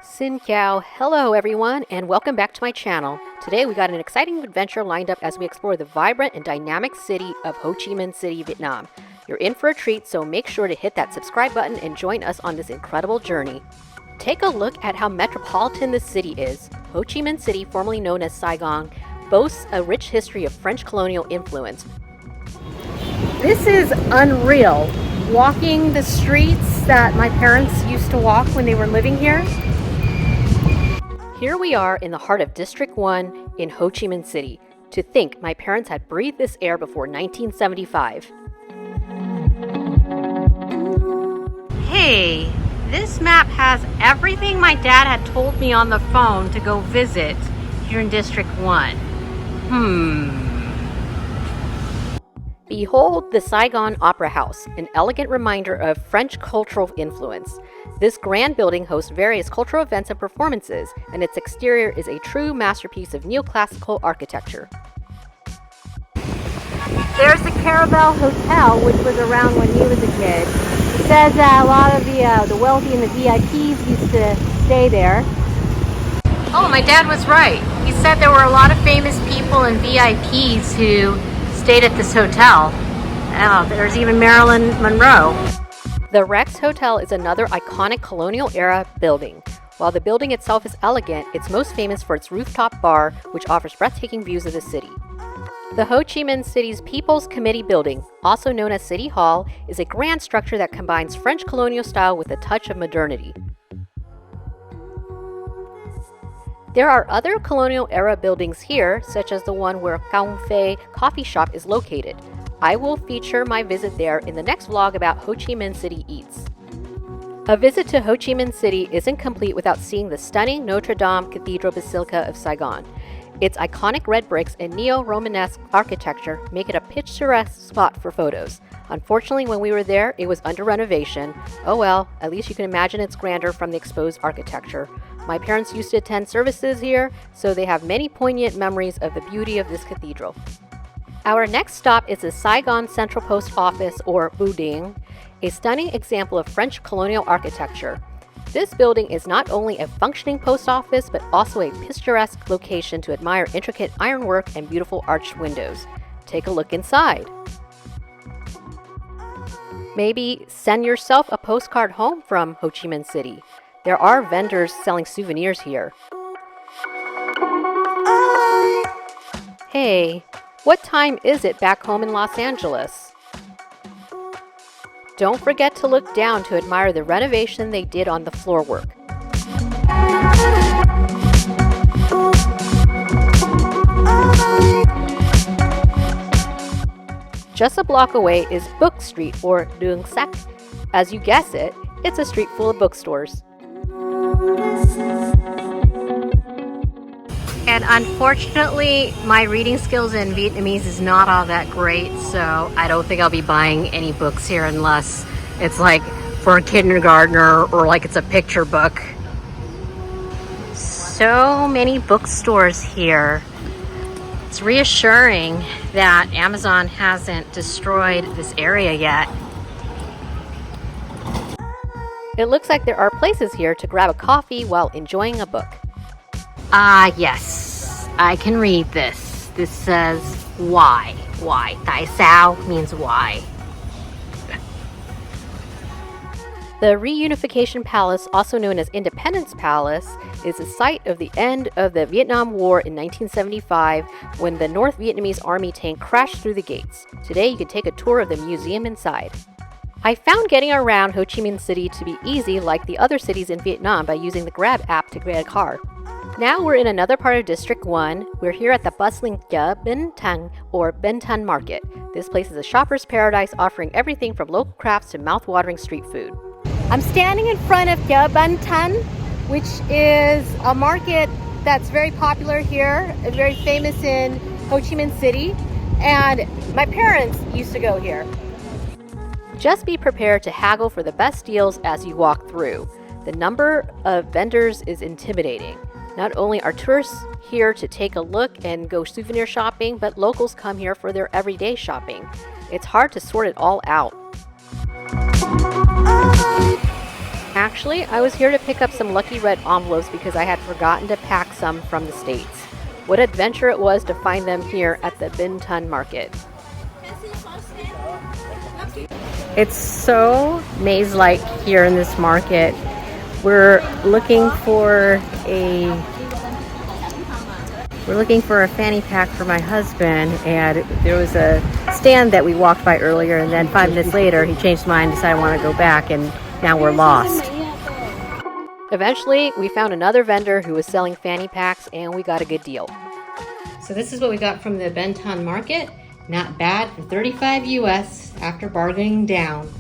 Xin chào, hello everyone, and welcome back to my channel. Today we got an exciting adventure lined up as we explore the vibrant and dynamic city of Ho Chi Minh City, Vietnam. You're in for a treat, so make sure to hit that subscribe button and join us on this incredible journey. Take a look at how metropolitan this city is. Ho Chi Minh City, formerly known as Saigon, boasts a rich history of French colonial influence. This is unreal. Walking the streets that my parents used to walk when they were living here. Here we are in the heart of District 1 in Ho Chi Minh City. To think my parents had breathed this air before 1975. Hey, this map has everything my dad had told me on the phone to go visit here in District 1. Behold the Saigon Opera House, an elegant reminder of French cultural influence. This grand building hosts various cultural events and performances, and its exterior is a true masterpiece of neoclassical architecture. There's the Caravelle Hotel, which was around when he was a kid. It says that a lot of the wealthy and the VIPs used to stay there. Oh, my dad was right. He said there were a lot of famous people and VIPs who stayed at this hotel. Oh, there's even Marilyn Monroe. The Rex Hotel is another iconic colonial-era building. While the building itself is elegant, it's most famous for its rooftop bar, which offers breathtaking views of the city. The Ho Chi Minh City's People's Committee Building, also known as City Hall, is a grand structure that combines French colonial style with a touch of modernity. There are other colonial-era buildings here, such as the one where Quang coffee shop is located. I will feature my visit there in the next vlog about Ho Chi Minh City Eats. A visit to Ho Chi Minh City isn't complete without seeing the stunning Notre-Dame Cathedral Basilica of Saigon. Its iconic red bricks and neo-Romanesque architecture make it a picturesque spot for photos. Unfortunately, when we were there, it was under renovation. Oh well, at least you can imagine its grandeur from the exposed architecture. My parents used to attend services here, so they have many poignant memories of the beauty of this cathedral. Our next stop is the Saigon Central Post Office, or Bu Ding, a stunning example of French colonial architecture. This building is not only a functioning post office, but also a picturesque location to admire intricate ironwork and beautiful arched windows. Take a look inside. Maybe send yourself a postcard home from Ho Chi Minh City. There are vendors selling souvenirs here. Hey, what time is it back home in Los Angeles? Don't forget to look down to admire the renovation they did on the floorwork. Just a block away is Book Street, or Duong Sac. As you guess it, it's a street full of bookstores. And unfortunately, my reading skills in Vietnamese is not all that great, so I don't think I'll be buying any books here unless it's like for a kindergartner or like it's a picture book. So many bookstores here. It's reassuring that Amazon hasn't destroyed this area yet. It looks like there are places here to grab a coffee while enjoying a book. Ah, yes, I can read this. This says why. Why? Tại sao means why. The Reunification Palace, also known as Independence Palace, is the site of the end of the Vietnam War in 1975 when the North Vietnamese Army tank crashed through the gates. Today you can take a tour of the museum inside. I found getting around Ho Chi Minh City to be easy like the other cities in Vietnam by using the Grab app to get a car. Now we're in another part of District 1. We're here at the bustling Ben Thanh or Ben Thanh Market. This place is a shopper's paradise offering everything from local crafts to mouth-watering street food. I'm standing in front of Ben Thanh, which is a market that's very popular here, very famous in Ho Chi Minh City, and my parents used to go here. Just be prepared to haggle for the best deals as you walk through. The number of vendors is intimidating. Not only are tourists here to take a look and go souvenir shopping, but locals come here for their everyday shopping. It's hard to sort it all out. Actually, I was here to pick up some lucky red envelopes because I had forgotten to pack some from the States. What adventure it was to find them here at the Ben Thanh Market. It's so maze-like here in this market. We're looking for a fanny pack for my husband, and there was a stand that we walked by earlier, and then 5 minutes later he changed his mind, decided I want to go back, and now we're lost. Eventually, we found another vendor who was selling fanny packs, and we got a good deal. So this is what we got from the Ben Thanh Market. Not bad for $35 US after bargaining down.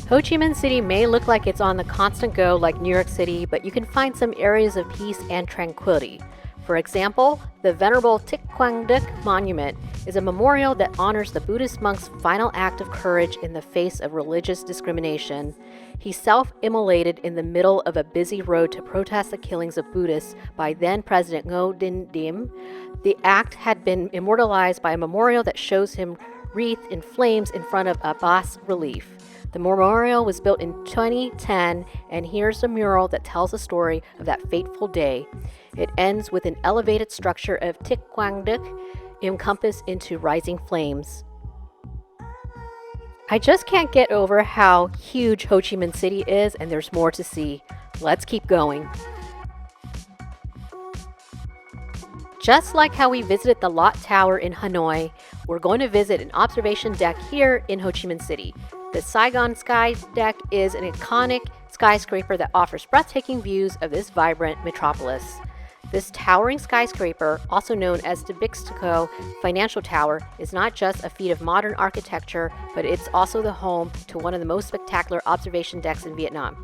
Ho Chi Minh City may look like it's on the constant go like New York City, but you can find some areas of peace and tranquility. For example, the Venerable Thich Monument is a memorial that honors the Buddhist monk's final act of courage in the face of religious discrimination. He self-immolated in the middle of a busy road to protest the killings of Buddhists by then-President Notre-Dame. The act had been immortalized by a memorial that shows him wreathed in flames in front of a bas-relief. The memorial was built in 2010, and here's a mural that tells the story of that fateful day. It ends with an elevated structure of Thich encompassed into rising flames. I just can't get over how huge Ho Chi Minh City is, and there's more to see. Let's keep going. Just like how we visited the Lot Tower in Hanoi, we're going to visit an observation deck here in Ho Chi Minh City. The Saigon Sky Deck is an iconic skyscraper that offers breathtaking views of this vibrant metropolis. This towering skyscraper, also known as the Bixteco Financial Tower, is not just a feat of modern architecture, but it's also the home to one of the most spectacular observation decks in Vietnam.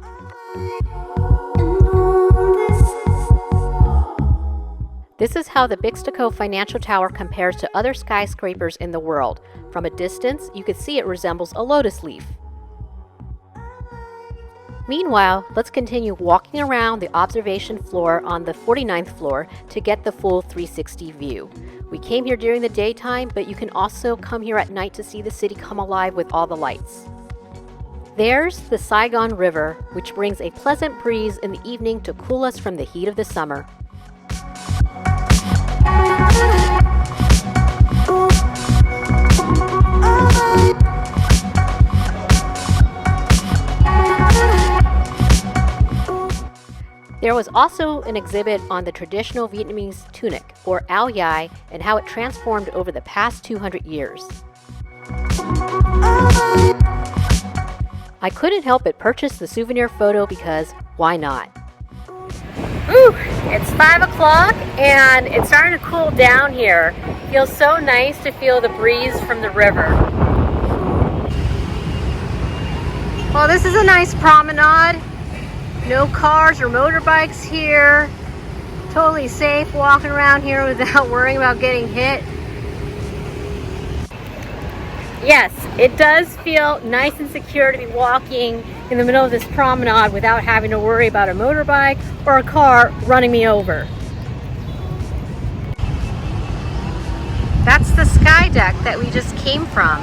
This is how the Bixteco Financial Tower compares to other skyscrapers in the world. From a distance, you can see it resembles a lotus leaf. Meanwhile, let's continue walking around the observation floor on the 49th floor to get the full 360 view. We came here during the daytime, but you can also come here at night to see the city come alive with all the lights. There's the Saigon River, which brings a pleasant breeze in the evening to cool us from the heat of the summer. There was also an exhibit on the traditional Vietnamese tunic, or áo dài, and how it transformed over the past 200 years. I couldn't help but purchase the souvenir photo because why not? Ooh, it's 5 o'clock and it's starting to cool down here. Feels so nice to feel the breeze from the river. Well, this is a nice promenade. No cars or motorbikes here. Totally safe walking around here without worrying about getting hit. Yes, it does feel nice and secure to be walking in the middle of this promenade without having to worry about a motorbike or a car running me over. That's the sky deck that we just came from.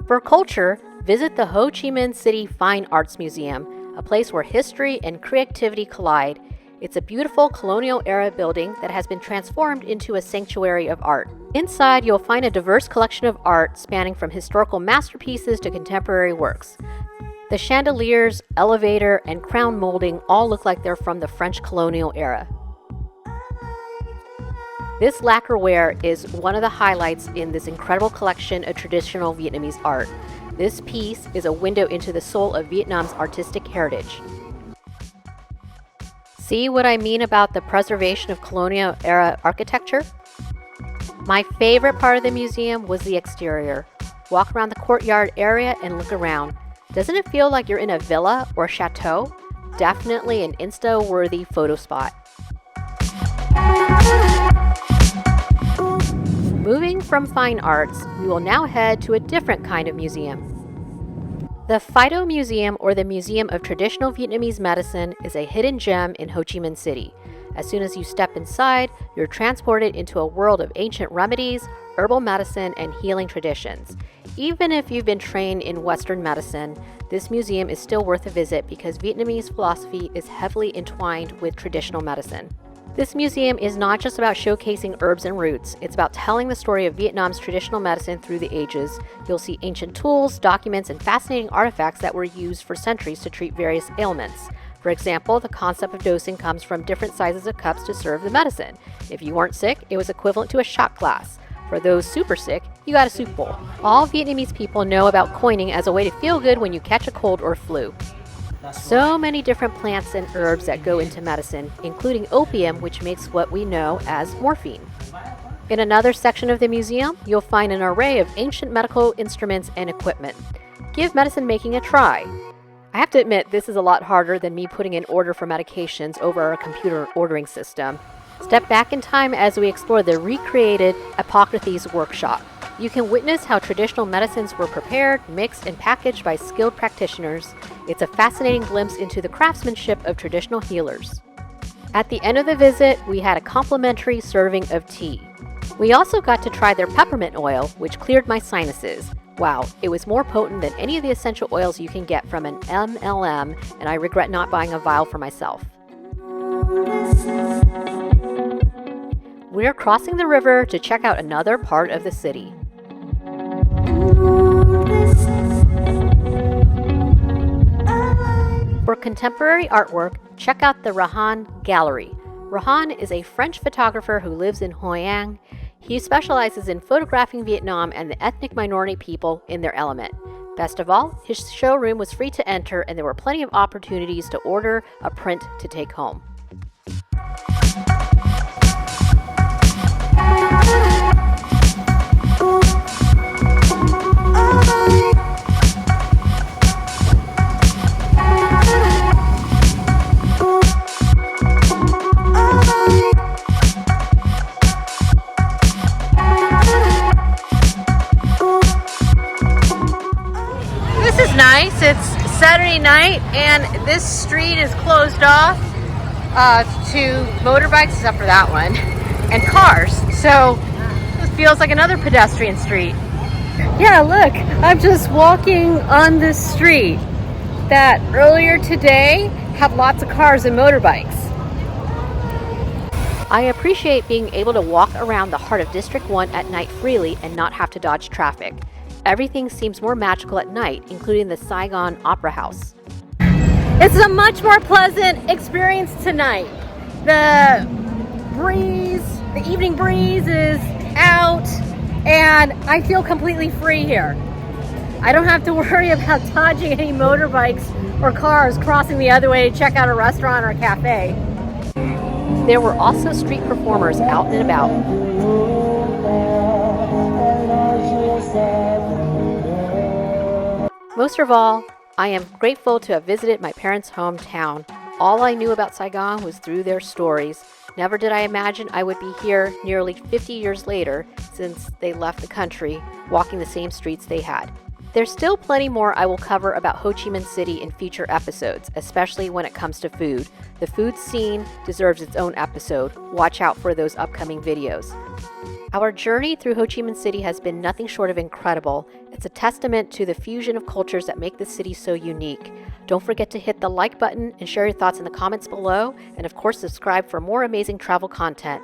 For culture, visit the Ho Chi Minh City Fine Arts Museum, a place where history and creativity collide. It's a beautiful colonial-era building that has been transformed into a sanctuary of art. Inside, you'll find a diverse collection of art spanning from historical masterpieces to contemporary works. The chandeliers, elevator, and crown molding all look like they're from the French colonial era. This lacquerware is one of the highlights in this incredible collection of traditional Vietnamese art. This piece is a window into the soul of Vietnam's artistic heritage. See what I mean about the preservation of colonial-era architecture? My favorite part of the museum was the exterior. Walk around the courtyard area and look around. Doesn't it feel like you're in a villa or chateau? Definitely an Insta-worthy photo spot. Moving from fine arts, we will now head to a different kind of museum. The FITO Museum, or the Museum of Traditional Vietnamese Medicine, is a hidden gem in Ho Chi Minh City. As soon as you step inside, you're transported into a world of ancient remedies, herbal medicine, and healing traditions. Even if you've been trained in Western medicine, this museum is still worth a visit because Vietnamese philosophy is heavily entwined with traditional medicine. This museum is not just about showcasing herbs and roots, it's about telling the story of Vietnam's traditional medicine through the ages. You'll see ancient tools, documents, and fascinating artifacts that were used for centuries to treat various ailments. For example, the concept of dosing comes from different sizes of cups to serve the medicine. If you weren't sick, it was equivalent to a shot glass. For those super sick, you got a soup bowl. All Vietnamese people know about coining as a way to feel good when you catch a cold or flu. So many different plants and herbs that go into medicine, including opium, which makes what we know as morphine. In another section of the museum, you'll find an array of ancient medical instruments and equipment. Give medicine making a try. I have to admit, this is a lot harder than me putting in order for medications over a computer ordering system. Step back in time as we explore the recreated Apothecaries workshop. You can witness how traditional medicines were prepared, mixed, and packaged by skilled practitioners. It's a fascinating glimpse into the craftsmanship of traditional healers. At the end of the visit, we had a complimentary serving of tea. We also got to try their peppermint oil, which cleared my sinuses. Wow, it was more potent than any of the essential oils you can get from an MLM, and I regret not buying a vial for myself. We're crossing the river to check out another part of the city. For contemporary artwork, check out the Rehahn Gallery. Rehahn is a French photographer who lives in Hoi An. He specializes in photographing Vietnam and the ethnic minority people in their element. Best of all, his showroom was free to enter and there were plenty of opportunities to order a print to take home. This is nice. It's Saturday night and this street is closed off to motorbikes, except for that one, and cars. So this feels like another pedestrian street. Yeah, look, I'm just walking on this street that earlier today had lots of cars and motorbikes. I appreciate being able to walk around the heart of District 1 at night freely and not have to dodge traffic. Everything seems more magical at night, including the Saigon Opera House. It's a much more pleasant experience tonight. The evening breeze is out, and I feel completely free here. I don't have to worry about dodging any motorbikes or cars crossing the other way to check out a restaurant or a cafe. There were also street performers out and about. Most of all, I am grateful to have visited my parents' hometown. All I knew about Saigon was through their stories. Never did I imagine I would be here nearly 50 years later since they left the country, walking the same streets they had. There's still plenty more I will cover about Ho Chi Minh City in future episodes, especially when it comes to food. The food scene deserves its own episode. Watch out for those upcoming videos. Our journey through Ho Chi Minh City has been nothing short of incredible. It's a testament to the fusion of cultures that make the city so unique. Don't forget to hit the like button and share your thoughts in the comments below, and of course subscribe for more amazing travel content.